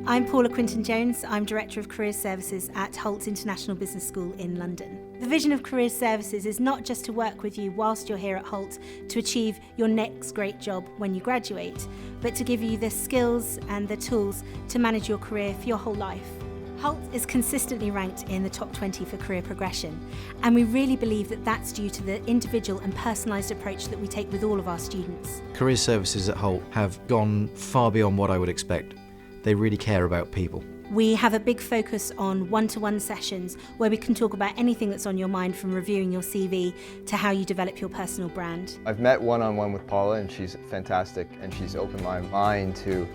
I'm Paula Quinton-Jones. I'm Director of Careers Services at Hult International Business School in London. The vision of Careers Services is not just to work with you whilst you're here at Hult to achieve your next great job when you graduate, but to give you the skills and the tools to manage your career for your whole life. Hult is consistently ranked in the top 20 for career progression, and we really believe that that's due to the individual and personalised approach that we take with all of our students. Career Services at Hult have gone far beyond what I would expect. They really care about people. We have a big focus on one-to-one sessions where we can talk about anything that's on your mind, from reviewing your CV to how you develop your personal brand. I've met one-on-one with Paula, and she's fantastic, and she's opened my mind to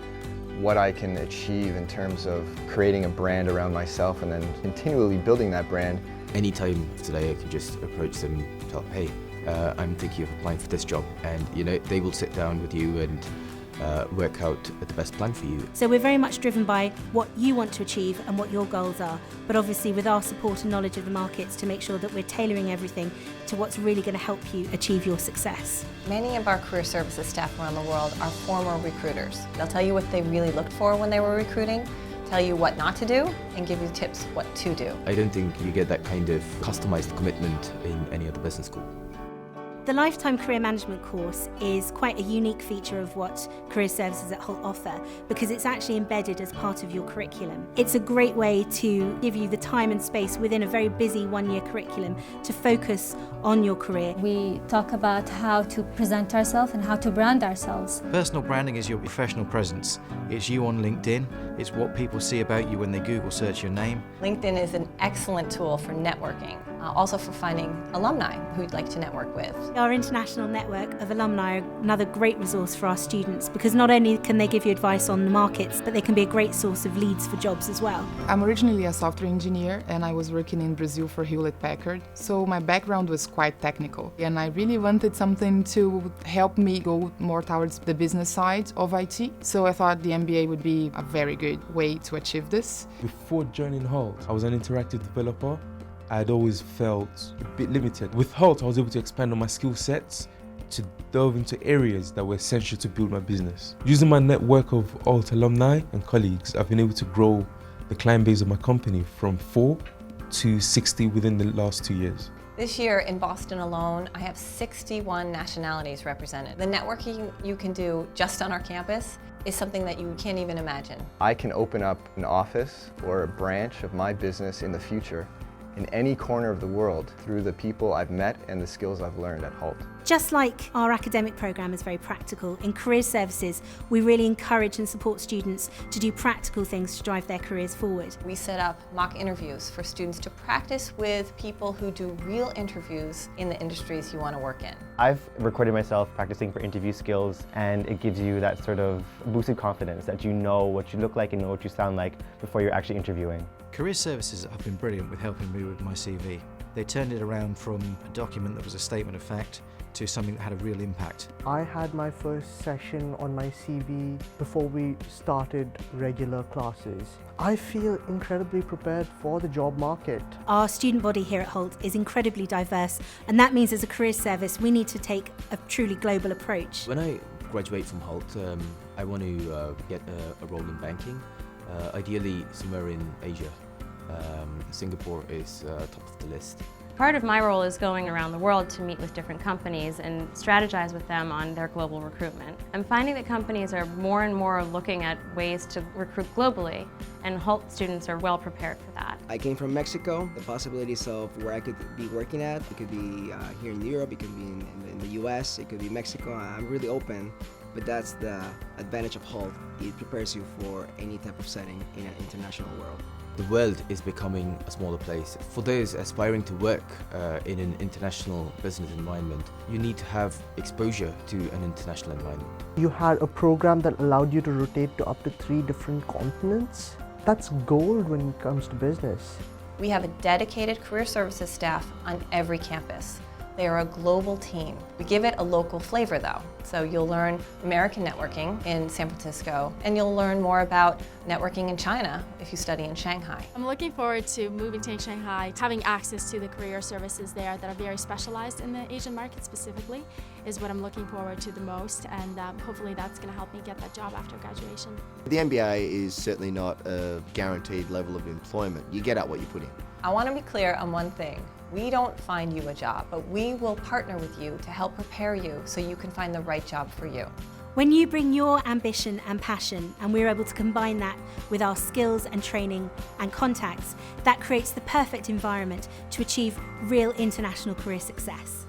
what I can achieve in terms of creating a brand around myself and then continually building that brand. Anytime today I can just approach them and tell them, hey, I'm thinking of applying for this job, and they will sit down with you and work out the best plan for you. So we're very much driven by what you want to achieve and what your goals are, but obviously with our support and knowledge of the markets to make sure that we're tailoring everything to what's really going to help you achieve your success. Many of our career services staff around the world are former recruiters. They'll tell you what they really looked for when they were recruiting, tell you what not to do, and give you tips what to do. I don't think you get that kind of customized commitment in any other business school. The Lifetime Career Management course is quite a unique feature of what Career Services at Hult offer, because it's actually embedded as part of your curriculum. It's a great way to give you the time and space within a very busy one-year curriculum to focus on your career. We talk about how to present ourselves and how to brand ourselves. Personal branding is your professional presence. It's you on LinkedIn. It's what people see about you when they Google search your name. LinkedIn is an excellent tool for networking, also for finding alumni who you'd like to network with. Our international network of alumni are another great resource for our students, because not only can they give you advice on the markets, but they can be a great source of leads for jobs as well. I'm originally a software engineer, and I was working in Brazil for Hewlett-Packard, so my background was quite technical, and I really wanted something to help me go more towards the business side of IT, so I thought the MBA would be a very good way to achieve this. Before joining Hult, I was an interactive developer. I'd always felt a bit limited. With Hult, I was able to expand on my skill sets to delve into areas that were essential to build my business. Using my network of Hult alumni and colleagues, I've been able to grow the client base of my company from 4 to 60 within the last 2 years. This year in Boston alone, I have 61 nationalities represented. The networking you can do just on our campus is something that you can't even imagine. I can open up an office or a branch of my business in the future in any corner of the world through the people I've met and the skills I've learned at Hult. Just like our academic programme is very practical, in Career Services we really encourage and support students to do practical things to drive their careers forward. We set up mock interviews for students to practice with people who do real interviews in the industries you want to work in. I've recorded myself practicing for interview skills, and it gives you that sort of boosted confidence that you know what you look like and know what you sound like before you're actually interviewing. Career Services have been brilliant with helping me with my CV. They turned it around from a document that was a statement of fact to something that had a real impact. I had my first session on my CV before we started regular classes. I feel incredibly prepared for the job market. Our student body here at Hult is incredibly diverse, and that means as a career service we need to take a truly global approach. When I graduate from Hult, I want to get a role in banking, ideally somewhere in Asia. Singapore is top of the list. Part of my role is going around the world to meet with different companies and strategize with them on their global recruitment. I'm finding that companies are more and more looking at ways to recruit globally, and Hult students are well prepared for that. I came from Mexico. The possibilities of where I could be working at, it could be here in Europe, it could be in the US, it could be Mexico. I'm really open, but that's the advantage of Hult. It prepares you for any type of setting in an international world. The world is becoming a smaller place. For those aspiring to work in an international business environment, you need to have exposure to an international environment. You had a program that allowed you to rotate to up to 3 different continents. That's gold when it comes to business. We have a dedicated career services staff on every campus. They are a global team. We give it a local flavor though. So you'll learn American networking in San Francisco, and you'll learn more about networking in China if you study in Shanghai. I'm looking forward to moving to Shanghai. Having access to the career services there that are very specialized in the Asian market specifically is what I'm looking forward to the most, and hopefully that's going to help me get that job after graduation. The MBA is certainly not a guaranteed level of employment. You get out what you put in. I want to be clear on one thing. We don't find you a job, but we will partner with you to help prepare you so you can find the right job for you. When you bring your ambition and passion, and we're able to combine that with our skills and training and contacts, that creates the perfect environment to achieve real international career success.